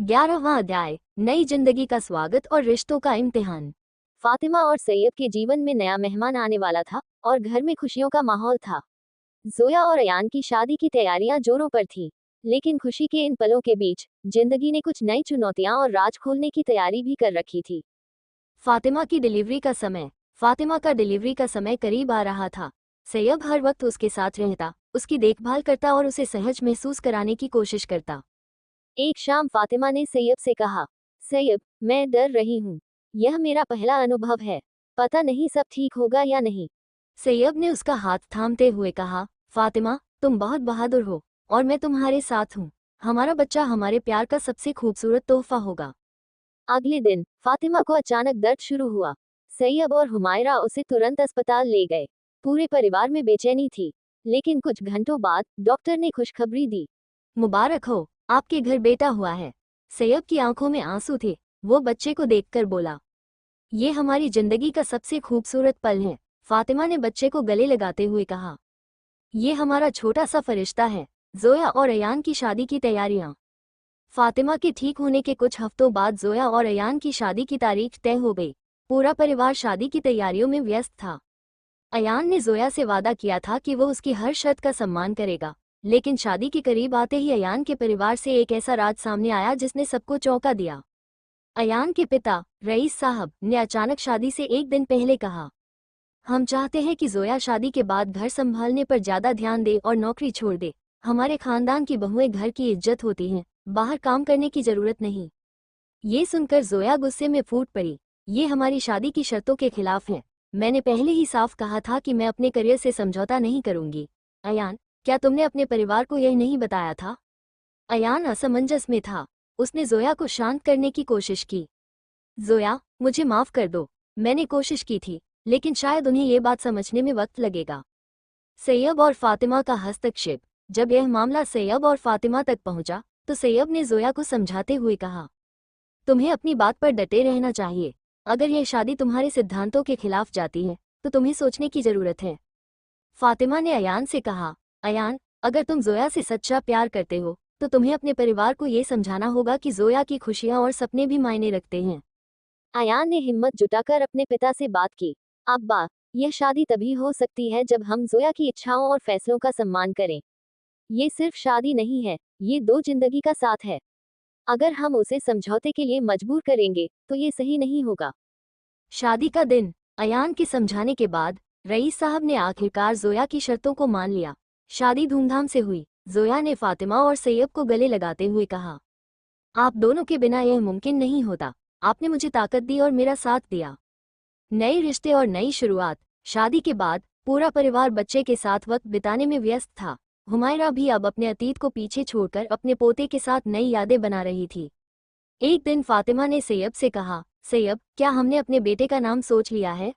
11वां अध्याय, नई जिंदगी का स्वागत और रिश्तों का इम्तिहान। फातिमा और सैयद के जीवन में नया मेहमान आने वाला था और घर में खुशियों का माहौल था। जोया और अयान की शादी की तैयारियां जोरों पर थी, लेकिन खुशी के इन पलों के बीच जिंदगी ने कुछ नई चुनौतियां और राज खोलने की तैयारी भी कर रखी थी। फातिमा का डिलीवरी का समय करीब आ रहा था। सैयद हर वक्त उसके साथ रहता, उसकी देखभाल करता और उसे सहज महसूस कराने की कोशिश करता। एक शाम फातिमा ने सैयद से कहा, सैयद, मैं डर रही हूँ। यह मेरा पहला अनुभव है। पता नहीं सब ठीक होगा या नहीं। सैयद ने उसका हाथ थामते हुए कहा, फातिमा, तुम बहुत बहादुर हो और मैं तुम्हारे साथ हूँ। हमारा बच्चा हमारे प्यार का सबसे खूबसूरत तोहफा होगा। अगले दिन फातिमा को अचानक दर्द शुरू हुआ। सैयद और हुमायरा उसे तुरंत अस्पताल ले गए। पूरे परिवार में बेचैनी थी, लेकिन कुछ घंटों बाद डॉक्टर ने खुशखबरी दी। मुबारक हो, आपके घर बेटा हुआ है। सैयद की आंखों में आंसू थे। वो बच्चे को देखकर बोला, ये हमारी जिंदगी का सबसे खूबसूरत पल है। फातिमा ने बच्चे को गले लगाते हुए कहा, ये हमारा छोटा सा फरिश्ता है। जोया और अयान की शादी की तैयारियां। फातिमा के ठीक होने के कुछ हफ्तों बाद जोया और अयान की शादी की तारीख तय हो गई। पूरा परिवार शादी की तैयारियों में व्यस्त था। अयान ने जोया से वादा किया था कि वो उसकी हर शर्त का सम्मान करेगा, लेकिन शादी के करीब आते ही अयान के परिवार से एक ऐसा राज सामने आया जिसने सबको चौंका दिया। अयान के पिता रईस साहब ने अचानक शादी से एक दिन पहले कहा, हम चाहते हैं कि जोया शादी के बाद घर संभालने पर ज्यादा ध्यान दे और नौकरी छोड़ दे। हमारे खानदान की बहुएं घर की इज्जत होती हैं, बाहर काम करने की जरूरत नहीं। ये सुनकर जोया गुस्से में फूट पड़ी। ये हमारी शादी की शर्तों के खिलाफ है। मैंने पहले ही साफ कहा था कि मैं अपने करियर से समझौता नहीं करूंगी। अयान, क्या तुमने अपने परिवार को यह नहीं बताया था? अयान असमंजस में था। उसने जोया को शांत करने की कोशिश की। जोया, मुझे माफ कर दो। मैंने कोशिश की थी, लेकिन शायद उन्हें ये बात समझने में वक्त लगेगा। सैयद और फातिमा का हस्तक्षेप। जब यह मामला सैयद और फातिमा तक पहुंचा, तो सैयद ने जोया को समझाते हुए कहा, तुम्हें अपनी बात पर डटे रहना चाहिए। अगर यह शादी तुम्हारे सिद्धांतों के खिलाफ जाती है, तो तुम्हें सोचने की जरूरत है। फातिमा ने अयान से कहा, अयान, अगर तुम जोया से सच्चा प्यार करते हो, तो तुम्हें अपने परिवार को ये समझाना होगा कि जोया की खुशियां और सपने भी मायने रखते हैं। अयान ने हिम्मत जुटाकर अपने पिता से बात की, अब्बा, यह शादी तभी हो सकती है जब हम जोया की इच्छाओं और फैसलों का सम्मान करें। ये सिर्फ शादी नहीं है, ये दो जिंदगी का साथ है। अगर हम उसे समझौते के लिए मजबूर करेंगे, तो ये सही नहीं होगा। शादी का दिन। अयान के समझाने के बाद रईस साहब ने आखिरकार जोया की शर्तों को मान लिया। शादी धूमधाम से हुई। जोया ने फातिमा और सैयद को गले लगाते हुए कहा, आप दोनों के बिना यह मुमकिन नहीं होता। आपने मुझे ताकत दी और मेरा साथ दिया। नए रिश्ते और नई शुरुआत। शादी के बाद पूरा परिवार बच्चे के साथ वक्त बिताने में व्यस्त था। हुमायरा भी अब अपने अतीत को पीछे छोड़कर अपने पोते के साथ नई यादें बना रही थी। एक दिन फातिमा ने सैयद से कहा, सैयद, क्या हमने अपने बेटे का नाम सोच लिया है?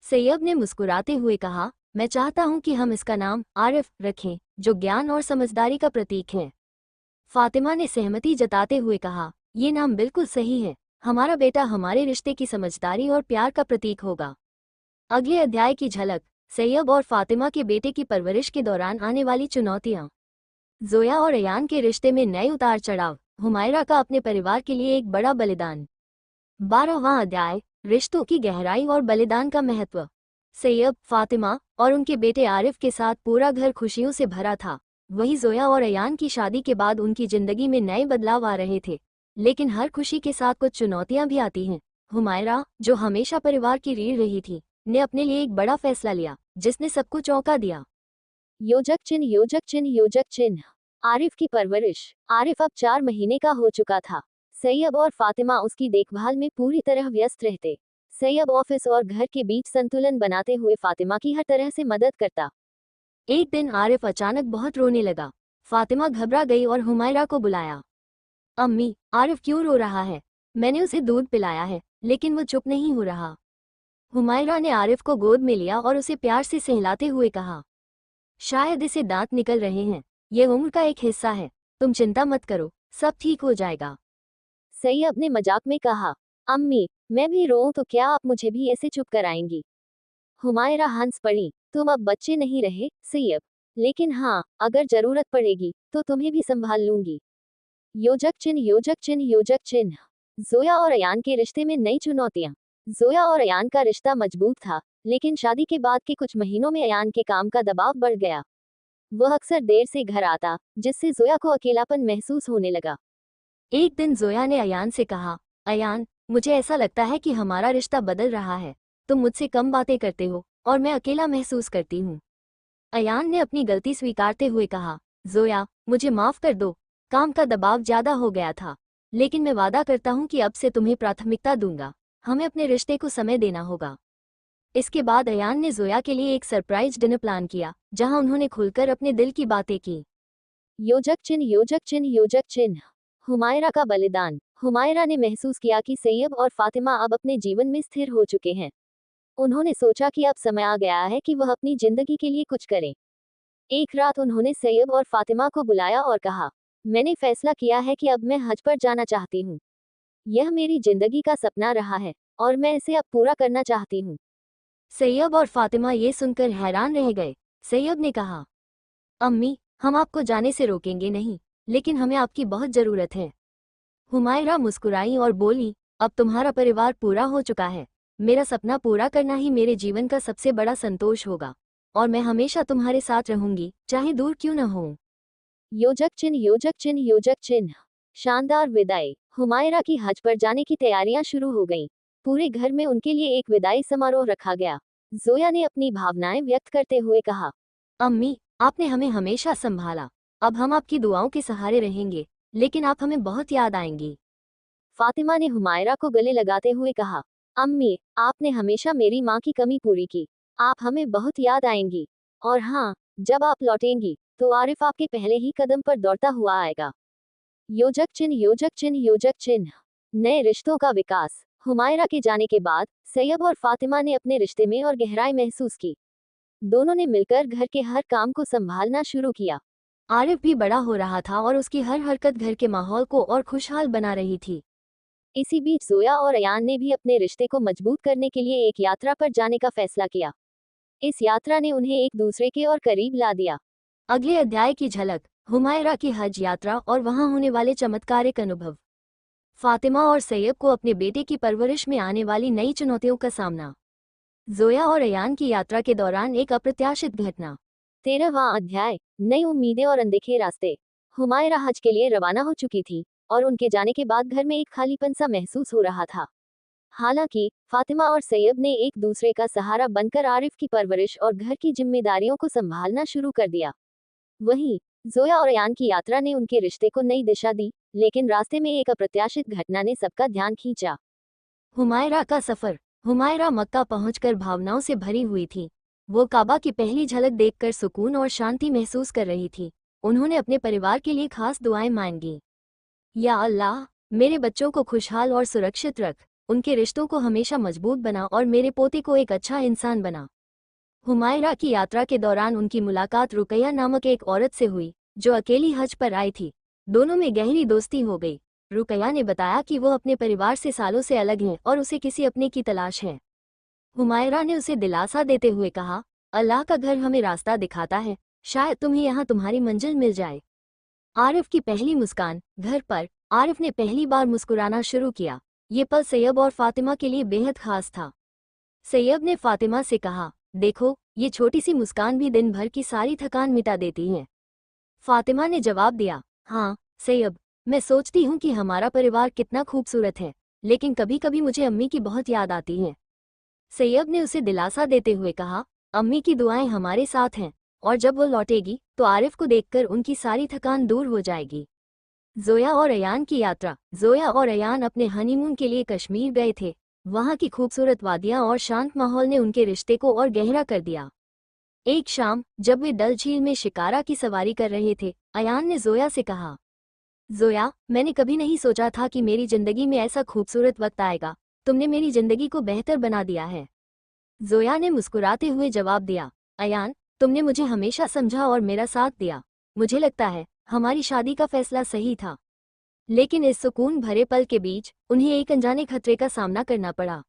सैयद ने मुस्कुराते हुए कहा, मैं चाहता हूं कि हम इसका नाम आरिफ रखें, जो ज्ञान और समझदारी का प्रतीक है। फातिमा ने सहमति जताते हुए कहा, ये नाम बिल्कुल सही है। हमारा बेटा हमारे रिश्ते की समझदारी और प्यार का प्रतीक होगा। अगले अध्याय की झलक। सैयद और फातिमा के बेटे की परवरिश के दौरान आने वाली चुनौतियां। जोया और अयान के रिश्ते में नए उतार चढ़ाव। हुमायरा का अपने परिवार के लिए एक बड़ा बलिदान। 12वां अध्याय, रिश्तों की गहराई और बलिदान का महत्व। सैयद, फातिमा और उनके बेटे आरिफ के साथ पूरा घर खुशियों से भरा था। वहीं जोया और अयान की शादी के बाद उनकी जिंदगी में नए बदलाव आ रहे थे, लेकिन हर खुशी के साथ कुछ चुनौतियां भी आती हैं। हुमायरा, जो हमेशा परिवार की रीढ़ रही थी, ने अपने लिए एक बड़ा फैसला लिया, जिसने सबको चौंका दिया। योजक चिन्ह, योजक चिन्ह, योजक चिन्ह। आरिफ की परवरिश। आरिफ अब 4 महीने का हो चुका था। सैयद और फातिमा उसकी देखभाल में पूरी तरह व्यस्त रहते। सैयद ऑफिस और घर के बीच संतुलन बनाते हुए फातिमा की हर तरह से मदद करता। एक दिन आरिफ अचानक बहुत रोने लगा। फातिमा घबरा गई और हुमायरा को बुलाया। अम्मी, आरिफ क्यों रो रहा है? मैंने उसे दूध पिलाया है, लेकिन वो चुप नहीं हो रहा। हुमायरा ने आरिफ को गोद में लिया और उसे प्यार से सहलाते हुए कहा, शायद इसे दांत निकल रहे हैं। ये उम्र का एक हिस्सा है। तुम चिंता मत करो, सब ठीक हो जाएगा। सैयद ने मजाक में कहा, अम्मी, मैं भी रोऊं तो क्या आप मुझे भी ऐसे चुप कराएंगी? हुमायरा हंस पड़ी, तुम अब बच्चे नहीं रहे, सैयद। लेकिन हाँ, अगर जरूरत पड़ेगी, तो तुम्हें भी संभाल लूंगी। योजक चिन्ह योजक चिन्ह योजक चिन्ह। जोया और अयान के रिश्ते में नई चुनौतियां। जोया और अयान का रिश्ता मजबूत था, लेकिन शादी के बाद के कुछ महीनों में अयान के काम का दबाव बढ़ गया। वह अक्सर देर से घर आता, जिससे जोया को अकेलापन महसूस होने लगा। एक दिन जोया ने अयान से कहा, अयान, मुझे ऐसा लगता है कि हमारा रिश्ता बदल रहा है। तुम मुझसे कम बातें करते हो और मैं अकेला महसूस करती हूँ। अयान ने अपनी गलती स्वीकारते हुए कहा, जोया, मुझे माफ कर दो। काम का दबाव ज्यादा हो गया था, लेकिन मैं वादा करता हूँ कि अब से तुम्हें प्राथमिकता दूंगा। हमें अपने रिश्ते को समय देना होगा। इसके बाद अयान ने जोया के लिए एक सरप्राइज डिनर प्लान किया, जहां उन्होंने खुलकर अपने दिल की बातें की। योजक चिन्ह योजक चिन्ह योजक चिन्ह। हुमायरा का बलिदान। हुमायरा ने महसूस किया कि सैयब और फातिमा अब अपने जीवन में स्थिर हो चुके हैं। उन्होंने सोचा कि अब समय आ गया है कि वह अपनी जिंदगी के लिए कुछ करें। एक रात उन्होंने सैयब और फातिमा को बुलाया और कहा, मैंने फैसला किया है कि अब मैं हज पर जाना चाहती हूँ। यह मेरी जिंदगी का सपना रहा है और मैं इसे अब पूरा करना चाहती हूँ। सैयब और फातिमा ये सुनकर हैरान रह गए। सैयब ने कहा, अम्मी, हम आपको जाने से रोकेंगे नहीं, लेकिन हमें आपकी बहुत जरूरत है। हुमायरा मुस्कुराई और बोली, अब तुम्हारा परिवार पूरा हो चुका है। मेरा सपना पूरा करना ही मेरे जीवन का सबसे बड़ा संतोष होगा, और मैं हमेशा तुम्हारे साथ रहूंगी, चाहे दूर क्यों न हो। योजक चिन्ह योजक चिन्ह योजक चिन्ह। शानदार विदाई। हुमायरा की हज पर जाने की तैयारियां शुरू हो गईं। पूरे घर में उनके लिए एक विदाई समारोह रखा गया। जोया ने अपनी भावनाएं व्यक्त करते हुए कहा, अम्मी, आपने हमें हमेशा संभाला। अब हम आपकी दुआओं के सहारे रहेंगे, लेकिन आप हमें बहुत याद आएंगी। फातिमा ने हुमायरा को गले लगाते हुए कहा, अम्मी, आपने हमेशा मेरी माँ की कमी पूरी की। आप हमें बहुत याद आएंगी। और हाँ, जब आप लौटेंगी तो आरिफ आपके पहले ही कदम पर दौड़ता हुआ आएगा। योजक चिन्ह योजक चिन्ह योजक चिन्ह। नए रिश्तों का विकास। हुमायरा के जाने के बाद सैयब और फातिमा ने अपने रिश्ते में और गहराई महसूस की। दोनों ने मिलकर घर के हर काम को संभालना शुरू किया। आरिफ भी बड़ा हो रहा था और उसकी हर हरकत घर के माहौल को और खुशहाल बना रही थी। इसी बीच जोया और अयान ने भी अपने रिश्ते को मजबूत करने के लिए एक यात्रा पर जाने का फैसला किया। इस यात्रा ने उन्हें एक दूसरे के और करीब ला दिया। अगले अध्याय की झलक। हुमायरा की हज यात्रा और वहां होने वाले चमत्कारिक अनुभव। फातिमा और सैयब को अपने बेटे की परवरिश में आने वाली नई चुनौतियों का सामना। जोया और अयान की यात्रा के दौरान एक अप्रत्याशित घटना। 13वां अध्याय। नई उम्मीदें और अनदेखे रास्ते। हुमायरा हज के लिए रवाना हो चुकी थी, और उनके जाने के बाद घर में एक खालीपन सा महसूस हो रहा था। हालांकि फातिमा और सैयब ने एक दूसरे का सहारा बनकर आरिफ की परवरिश और घर की जिम्मेदारियों को संभालना शुरू कर दिया। वहीं जोया और अयान की यात्रा ने उनके रिश्ते को नई दिशा दी, लेकिन रास्ते में एक अप्रत्याशित घटना ने सबका ध्यान खींचा। हुमायरा का सफर। हुमायरा मक्का पहुंचकर भावनाओं से भरी हुई थी। वो काबा की पहली झलक देखकर सुकून और शांति महसूस कर रही थी। उन्होंने अपने परिवार के लिए खास दुआएं मांगी। या अल्लाह, मेरे बच्चों को खुशहाल और सुरक्षित रख, उनके रिश्तों को हमेशा मजबूत बना और मेरे पोते को एक अच्छा इंसान बना। हुमायरा की यात्रा के दौरान उनकी मुलाकात रुकैया नामक एक औरत से हुई, जो अकेली हज पर आई थी। दोनों में गहरी दोस्ती हो गई। रुकैया ने बताया कि वो अपने परिवार से सालों से अलग हैं और उसे किसी अपने की तलाश है। हुमायरा ने उसे दिलासा देते हुए कहा, अल्लाह का घर हमें रास्ता दिखाता है, शायद तुम्हें यहाँ तुम्हारी मंजिल मिल जाए। आरिफ की पहली मुस्कान। घर पर आरिफ ने पहली बार मुस्कुराना शुरू किया। ये पल सैयब और फातिमा के लिए बेहद खास था। सैयब ने फातिमा से कहा, देखो, ये छोटी सी मुस्कान भी दिन भर की सारी थकान मिटा देती है। फातिमा ने जवाब दिया, हाँ सैयब, मैं सोचती हूँ कि हमारा परिवार कितना खूबसूरत है, लेकिन कभी कभी मुझे अम्मी की बहुत याद आती है। सैयब ने उसे दिलासा देते हुए कहा, अम्मी की दुआएं हमारे साथ हैं, और जब वो लौटेगी तो आरिफ को देखकर उनकी सारी थकान दूर हो जाएगी। जोया और अयान की यात्रा। जोया और अयान अपने हनीमून के लिए कश्मीर गए थे। वहां की खूबसूरत वादियां और शांत माहौल ने उनके रिश्ते को और गहरा कर दिया। एक शाम जब वे डल झील में शिकारा की सवारी कर रहे थे, अयान ने जोया से कहा, जोया, मैंने कभी नहीं सोचा था कि मेरी जिंदगी में ऐसा खूबसूरत वक्त आएगा। तुमने मेरी जिंदगी को बेहतर बना दिया है। जोया ने मुस्कुराते हुए जवाब दिया, अयान, तुमने मुझे हमेशा समझा और मेरा साथ दिया। मुझे लगता है हमारी शादी का फैसला सही था। लेकिन इस सुकून भरे पल के बीच उन्हें एक अनजाने खतरे का सामना करना पड़ा।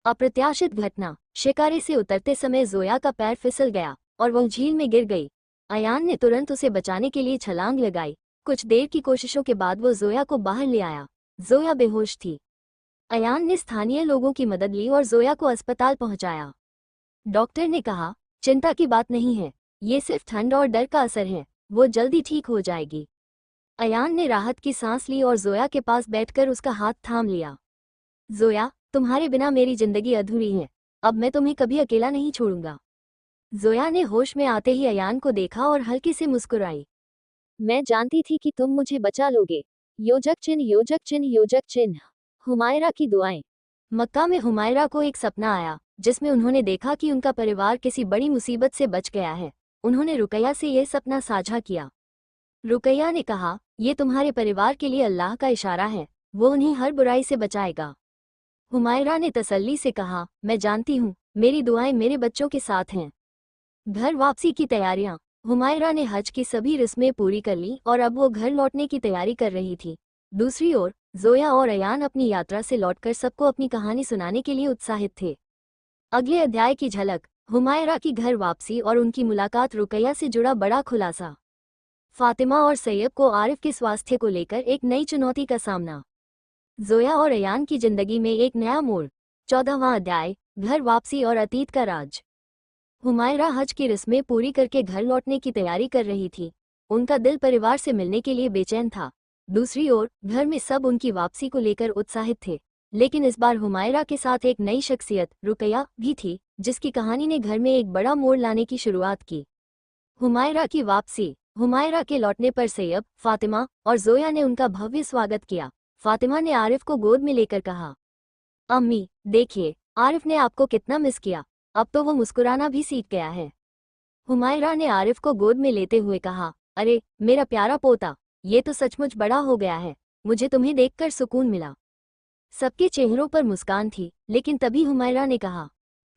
अप्रत्याशित घटना। शिकारे से उतरते समय जोया का पैर फिसल गया और वह झील में गिर गई। अयान ने तुरंत उसे बचाने के लिए छलांग लगाई, कुछ देर की कोशिशों के बाद वो जोया को बाहर ले आया। जोया बेहोश थी। अयान ने स्थानीय लोगों की मदद ली और जोया को अस्पताल पहुंचाया। डॉक्टर ने कहा, चिंता की बात नहीं है, ये सिर्फ ठंड और डर का असर है, वो जल्दी ठीक हो जाएगी। अयान ने राहत की सांस ली और जोया के पास बैठकर उसका हाथ थाम लिया। जोया, तुम्हारे बिना मेरी जिंदगी अधूरी है, अब मैं तुम्हें कभी अकेला नहीं छोड़ूंगा। जोया ने होश में आते ही अयान को देखा और हल्की से मुस्कुराई। मैं जानती थी कि तुम मुझे बचा लोगे। योजक चिन्ह, योजक चिन्ह, योजक चिन्ह। हुमायरा की दुआएं। मक्का में हुमायरा को एक सपना आया जिसमें उन्होंने देखा कि उनका परिवार किसी बड़ी मुसीबत से बच गया है। उन्होंने रुकैया से यह सपना साझा किया। रुकैया ने कहा, यह तुम्हारे परिवार के लिए अल्लाह का इशारा है, वो उन्हें हर बुराई से बचाएगा। हुमायरा ने तसल्ली से कहा, मैं जानती हूँ, मेरी दुआएं मेरे बच्चों के साथ हैं। घर वापसी की तैयारियां। हुमायरा ने हज की सभी रस्में पूरी कर ली और अब वो घर लौटने की तैयारी कर रही थी। दूसरी ओर जोया और अयान अपनी यात्रा से लौटकर सबको अपनी कहानी सुनाने के लिए उत्साहित थे। अगले अध्याय की झलक। हुमायरा की घर वापसी और उनकी मुलाकात। रुकैया से जुड़ा बड़ा खुलासा। फातिमा और सैयब को आरिफ के स्वास्थ्य को लेकर एक नई चुनौती का सामना। जोया और अयान की जिंदगी में एक नया मोड़। 14वां अध्याय, घर वापसी और अतीत का राज। हुमायरा हज की रस्में पूरी करके घर लौटने की तैयारी कर रही थी। उनका दिल परिवार से मिलने के लिए बेचैन था। दूसरी ओर घर में सब उनकी वापसी को लेकर उत्साहित थे, लेकिन इस बार हुमायरा के साथ एक नई शख्सियत रुकैया भी थी, जिसकी कहानी ने घर में एक बड़ा मोड़ लाने की शुरुआत की। हुमायरा की वापसी। हुमायरा के लौटने पर सैयब, फातिमा और जोया ने उनका भव्य स्वागत किया। फातिमा ने आरिफ को गोद में लेकर कहा, अम्मी देखिए, आरिफ ने आपको कितना मिस किया, अब तो वो मुस्कुराना भी सीख गया है। हुमायरा ने आरिफ को गोद में लेते हुए कहा, अरे मेरा प्यारा पोता, ये तो सचमुच बड़ा हो गया है, मुझे तुम्हें देखकर सुकून मिला। सबके चेहरों पर मुस्कान थी, लेकिन तभी हुमायरा ने कहा,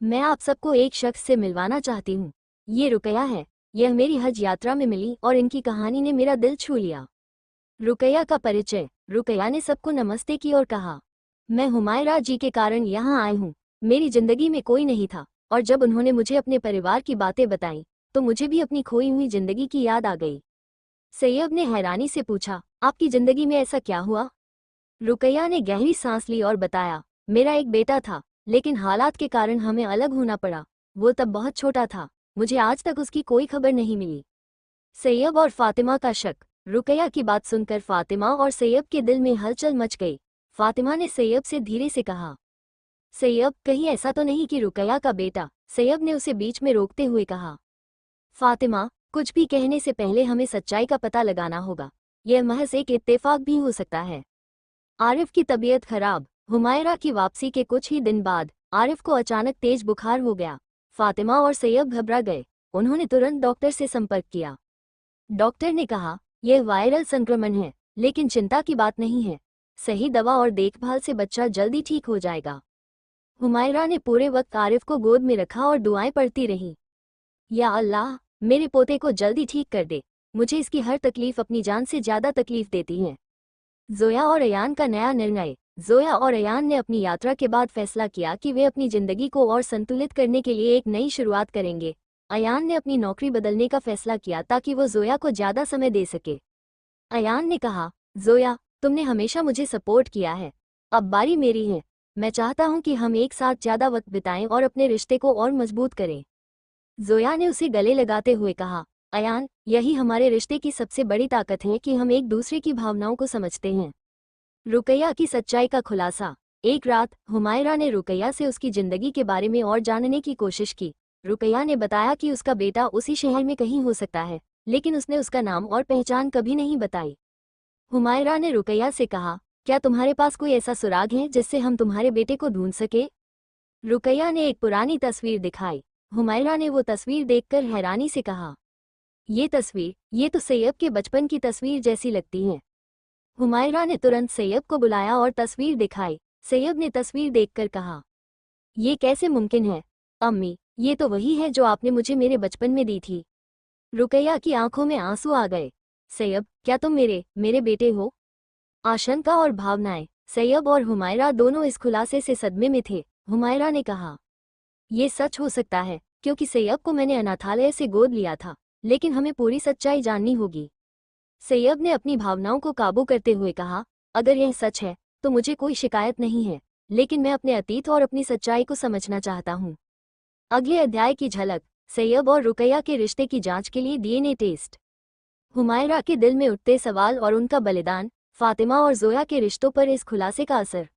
मैं आप सबको एक शख्स से मिलवाना चाहती हूँ। ये रुकैया है, यह मेरी हज यात्रा में मिली और इनकी कहानी ने मेरा दिल छू लिया। रुकैया का परिचय। रुकैया ने सबको नमस्ते की और कहा, मैं हुमायरा जी के कारण यहाँ आई हूँ। मेरी जिंदगी में कोई नहीं था और जब उन्होंने मुझे अपने परिवार की बातें बताईं तो मुझे भी अपनी खोई हुई जिंदगी की याद आ गई। सैयब ने हैरानी से पूछा, आपकी जिंदगी में ऐसा क्या हुआ? रुकैया ने गहरी सांस ली और बताया, मेरा एक बेटा था, लेकिन हालात के कारण हमें अलग होना पड़ा। वो तब बहुत छोटा था, मुझे आज तक उसकी कोई खबर नहीं मिली। सैयब और फातिमा का शक। रुकैया की बात सुनकर फातिमा और सैयब के दिल में हलचल मच गई। फातिमा ने सैयब से धीरे से कहा, सैयब कहीं ऐसा तो नहीं कि रुकैया का बेटा? सैयब ने उसे बीच में रोकते हुए कहा, फातिमा कुछ भी कहने से पहले हमें सच्चाई का पता लगाना होगा, यह महज एक इत्तेफाक भी हो सकता है। आरिफ की तबीयत खराब। हुमायरा की वापसी के कुछ ही दिन बाद आरिफ को अचानक तेज बुखार हो गया। फातिमा और सैयब घबरा गए। उन्होंने तुरंत डॉक्टर से संपर्क किया। डॉक्टर ने कहा, यह वायरल संक्रमण है, लेकिन चिंता की बात नहीं है, सही दवा और देखभाल से बच्चा जल्दी ठीक हो जाएगा। हुमायरा ने पूरे वक्त आरिफ को गोद में रखा और दुआएं पढ़ती रही, या अल्लाह मेरे पोते को जल्दी ठीक कर दे, मुझे इसकी हर तकलीफ अपनी जान से ज्यादा तकलीफ देती है। जोया और अयान का नया निर्णय। जोया और अयान ने अपनी यात्रा के बाद फैसला किया कि वे अपनी जिंदगी को और संतुलित करने के लिए एक नई शुरुआत करेंगे। अयान ने अपनी नौकरी बदलने का फैसला किया ताकि वो जोया को ज्यादा समय दे सके। अयान ने कहा, जोया तुमने हमेशा मुझे सपोर्ट किया है, अब बारी मेरी है। मैं चाहता हूं कि हम एक साथ ज्यादा वक्त बिताएं और अपने रिश्ते को और मजबूत करें। जोया ने उसे गले लगाते हुए कहा, अयान यही हमारे रिश्ते की सबसे बड़ी ताकत है कि हम एक दूसरे की भावनाओं को समझते हैं। रुकैया की सच्चाई का खुलासा। एक रात हुमायरा ने रुकैया से उसकी जिंदगी के बारे में और जानने की कोशिश की। रुकैया ने बताया कि उसका बेटा उसी शहर में कहीं हो सकता है, लेकिन उसने उसका नाम और पहचान कभी नहीं बताई। हुमायरा ने रुकैया से कहा, क्या तुम्हारे पास कोई ऐसा सुराग है जिससे हम तुम्हारे बेटे को ढूंढ सके? रुकैया ने एक पुरानी तस्वीर दिखाई। हुमायरा ने वो तस्वीर देखकर हैरानी से कहा, ये तो सैयब के बचपन की तस्वीर जैसी लगती है। हुमायरा ने तुरंत सैयब को बुलाया और तस्वीर दिखाई। सैयब ने तस्वीर देखकर कहा, ये कैसे मुमकिन है अम्मी, ये तो वही है जो आपने मुझे मेरे बचपन में दी थी। रुकैया की आंखों में आंसू आ गए। सैयब क्या तुम मेरे बेटे हो? आशंका और भावनाएं। सैयब और हुमायरा दोनों इस खुलासे से सदमे में थे। हुमायरा ने कहा, ये सच हो सकता है क्योंकि सैयब को मैंने अनाथालय से गोद लिया था, लेकिन हमें पूरी सच्चाई जाननी होगी। सैयब ने अपनी भावनाओं को काबू करते हुए कहा, अगर यह सच है तो मुझे कोई शिकायत नहीं है, लेकिन मैं अपने अतीत और अपनी सच्चाई को समझना चाहता हूँ। अगले अध्याय की झलक, सैयब और रुकैया के रिश्ते की जांच के लिए डीएनए टेस्ट। हुमायरा के दिल में उठते सवाल और उनका बलिदान, फातिमा और जोया के रिश्तों पर इस खुलासे का असर।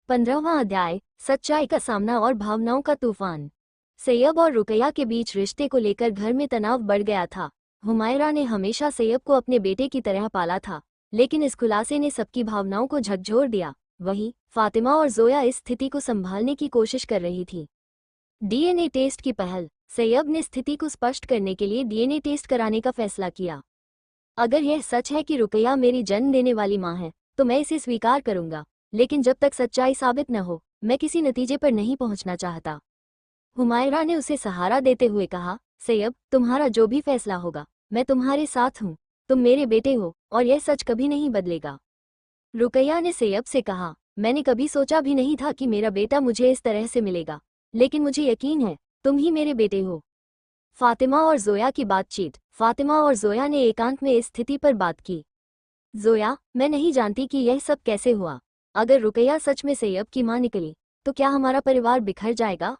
15वां अध्याय, सच्चाई का सामना और भावनाओं का तूफान। सैयब और रुकैया के बीच रिश्ते को लेकर घर में तनाव बढ़ गया था। हुमायरा ने हमेशा सैयब को अपने बेटे की तरह पाला था, लेकिन इस खुलासे ने सबकी भावनाओं को झकझोर दिया। वहीं फातिमा और जोया इस स्थिति को संभालने की कोशिश कर रही थी। डीएनए टेस्ट की पहल, सैयब ने स्थिति को स्पष्ट करने के लिए डीएनए टेस्ट कराने का फैसला किया। अगर यह सच है कि रुकैया मेरी जन्म देने वाली मां है तो मैं इसे स्वीकार करूंगा, लेकिन जब तक सच्चाई साबित न हो मैं किसी नतीजे पर नहीं पहुंचना चाहता। हुमायरा ने उसे सहारा देते हुए कहा, सैयब, तुम्हारा जो भी फैसला होगा मैं तुम्हारे साथ हूँ। तुम मेरे बेटे हो और यह सच कभी नहीं बदलेगा। रुकैया ने सैयब से कहा, मैंने कभी सोचा भी नहीं था कि मेरा बेटा मुझे इस तरह से मिलेगा, लेकिन मुझे यकीन है तुम ही मेरे बेटे हो। फातिमा और जोया की बातचीत। फातिमा और जोया ने एकांत में इस स्थिति पर बात की। जोया, मैं नहीं जानती कि यह सब कैसे हुआ। अगर रुकैया सच में सैयब की मां निकली तो क्या हमारा परिवार बिखर जाएगा?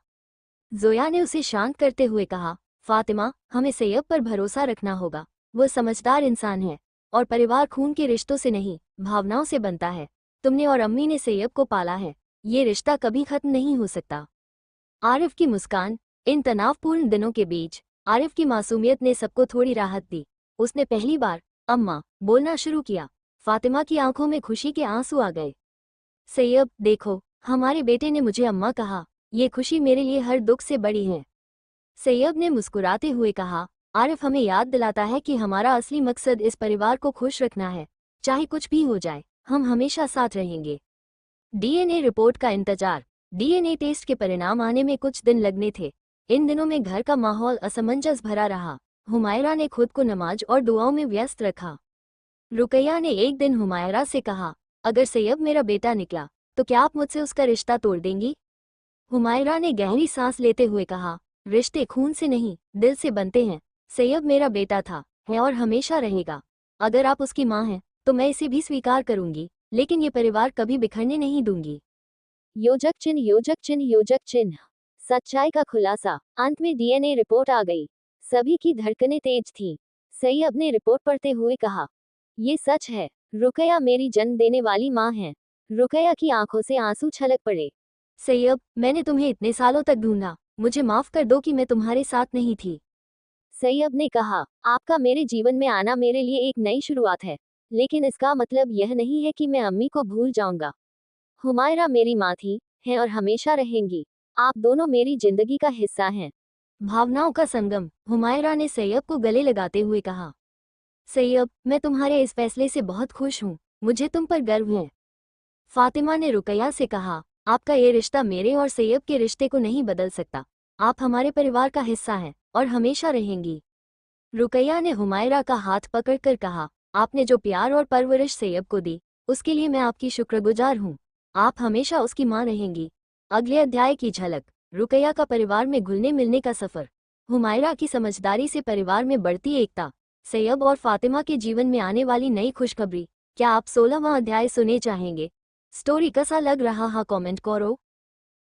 जोया ने उसे शांत करते हुए कहा, फातिमा, हमें सैयब पर भरोसा रखना होगा। वो समझदार इंसान है और परिवार खून के रिश्तों से नहीं, भावनाओं से बनता है। तुमने और अम्मी ने सैयब को पाला है, ये रिश्ता कभी खत्म नहीं हो सकता। आरिफ की मुस्कान। इन तनावपूर्ण दिनों के बीच आरिफ की मासूमियत ने सबको थोड़ी राहत दी। उसने पहली बार अम्मा बोलना शुरू किया। फातिमा की आंखों में खुशी के आंसू आ गए। सैयब, देखो, हमारे बेटे ने मुझे अम्मा कहा। ये खुशी मेरे लिए हर दुख से बड़ी है। सैयब ने मुस्कुराते हुए कहा, आरिफ हमें याद दिलाता है कि हमारा असली मकसद इस परिवार को खुश रखना है। चाहे कुछ भी हो जाए, हम हमेशा साथ रहेंगे। डीएनए रिपोर्ट का इंतजार। डीएनए टेस्ट के परिणाम आने में कुछ दिन लगने थे। इन दिनों में घर का माहौल असमंजस भरा रहा। हुमायरा ने खुद को नमाज और दुआओं में व्यस्त रखा। रुकैया ने एक दिन हुमायरा से कहा, अगर सैयब मेरा बेटा निकला तो क्या आप मुझसे उसका रिश्ता तोड़ देंगी? हुमायरा ने गहरी सांस लेते हुए कहा, रिश्ते खून से नहीं, दिल से बनते हैं। सैयब मेरा बेटा था, है और हमेशा रहेगा। अगर आप उसकी मां हैं तो मैं इसे भी स्वीकार करूंगी, लेकिन ये परिवार कभी बिखरने नहीं दूंगी। योजक चिन्ह, योजक चिन्ह, योजक चिन्ह। सच्चाई का खुलासा। अंत में डीएनए रिपोर्ट आ गई। सभी की धड़कनें तेज थीं। सैयब ने रिपोर्ट पढ़ते हुए कहा, ये सच है, रुकैया मेरी जन्म देने वाली मां है। रुकैया की आंखों से आंसू छलक पड़े। सैयब, मैंने तुम्हें इतने सालों तक ढूंढा, मुझे माफ कर दो कि मैं तुम्हारे साथ नहीं थी। सैयब ने कहा, आपका मेरे जीवन में आना मेरे लिए एक नई शुरुआत है, लेकिन इसका मतलब यह नहीं है कि मैं अम्मी को भूल जाऊंगा। हुमायरा मेरी माँ थी, है और हमेशा रहेंगी। आप दोनों मेरी जिंदगी का हिस्सा हैं। भावनाओं का संगम। हुमायरा ने सैयब को गले लगाते हुए कहा, सैयब, मैं तुम्हारे इस फैसले से बहुत खुश हूँ, मुझे तुम पर गर्व है। फातिमा ने रुकैया से कहा, आपका ये रिश्ता मेरे और सैयब के रिश्ते को नहीं बदल सकता। आप हमारे परिवार का हिस्सा हैं और हमेशा रहेंगी। रुकैया ने हुमायरा का हाथ पकड़कर कहा, आपने जो प्यार और परवरिश सैयब को दी, उसके लिए मैं आपकी शुक्रगुजार हूँ। आप हमेशा उसकी मां रहेंगी। अगले अध्याय की झलक। रुकैया का परिवार में घुलने मिलने का सफर। हुमायरा की समझदारी से परिवार में बढ़ती एकता। सैयब और फातिमा के जीवन में आने वाली नई खुशखबरी। क्या आप 16वां अध्याय सुने चाहेंगे? स्टोरी कैसा लग रहा है कमेंट करो।